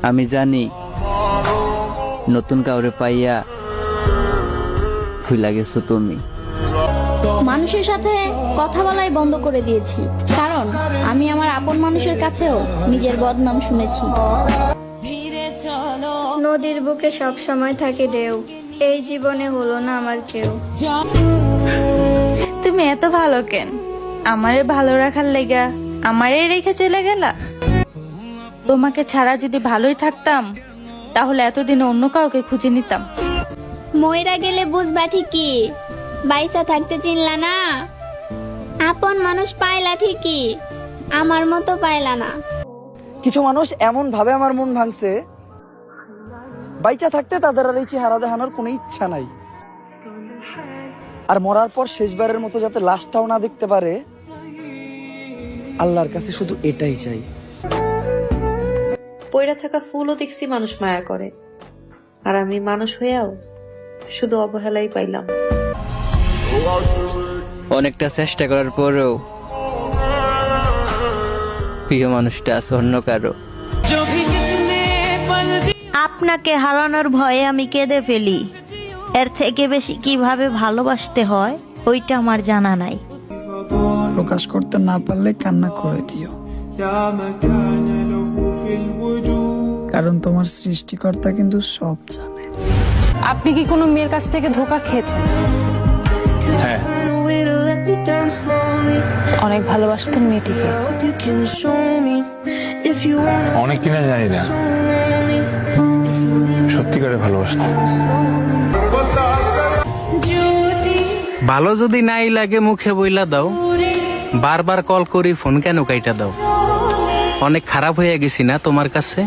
আমি জানি নতুন কাউরে পাইয়া ভুলা গেছো তুমি। মানুষের সাথে কথা বলাই বন্ধ করে দিয়েছি, কারণ আমি আমার আপন মানুষের কাছেও নিজের বদনাম শুনেছি। নদীর বুকে সব সময় থাকে ঢেউ, এই জীবনে হলো না আমার কেউ। তুমি এত ভালো কেন? আমারে ভালো রাখার লেগা আমারে রেখে চলে গেলা? তোমাকে ছাড়া যদি ভালোই থাকতাম তাহলে এতদিন অন্য কাউকে খুঁজে নিতাম। মইরা গেলে বুঝবা ঠিকই, বাইসা থাকতে চিনলা না। আপন মানুষ পাইলা ঠিকই, আমার মতো পাইলা না। কিছু মানুষ এমন ভাবে আমার মন ভাঙছে, বাইচা থাকতে তাদের আর এই চেহারা দেখানোর কোনো ইচ্ছা নাই, আর মরার পর শেষবারের মতো যাতে লাশটাও না দেখতে পারে, আল্লাহর কাছে শুধু এটাই চাই। পইরা থাকা ফুলও দেখছি মানুষ মায়া করে, আর আমি মানুষ হইয়াও শুধু অবহেলাই পাইলাম। অনেকটা চেষ্টা করার পরেও প্রিয় মানুষটা আছে অন্য কারো। আপনাকে হারানোর ভয়ে আমি কেঁদে ফেলি। এর থেকে বেশি কিভাবে ভালোবাসতে হয় ওইটা আমার জানা নাই। প্রকাশ করতে না পারলে কান্না করে দিও, কারণ তোমার সৃষ্টিকর্তা কিন্তু সব জানে। আপনি কি কোনো মেয়ের কাছ থেকে ধোঁকা খেয়েছেন? হ্যাঁ, অনেক ভালোবাসতেন মেয়েটিকে। অনেক কিনা জানি না, সত্যি করে ভালোবাসতাম। ভালো যদি নাই লাগে মুখে বইলা দাও, বারবার কল করি ফোন কেন কাইটা দাও? অনেক খারাপ হয়ে গেছি না তোমার কাছে?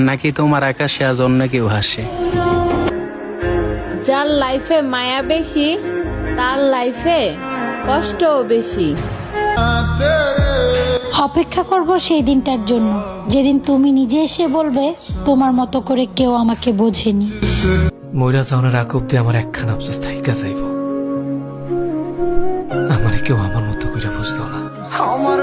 নাকি তোমার আকাশে আজ অন্য কেউ হাসে? যার লাইফে মায়া বেশি তার লাইফে কষ্টও বেশি। অপেক্ষা করব সেই দিনটার জন্য, যেদিন তুমি নিজে এসে বলবে তোমার মতো করে কেউ আমাকে বোঝেনি। মইরা যাওয়ার আগ অব্দি আমার একখানা আফসোস থাইকা যাইব, আমার কেউ আমার মতো করে বুঝলো না। আমার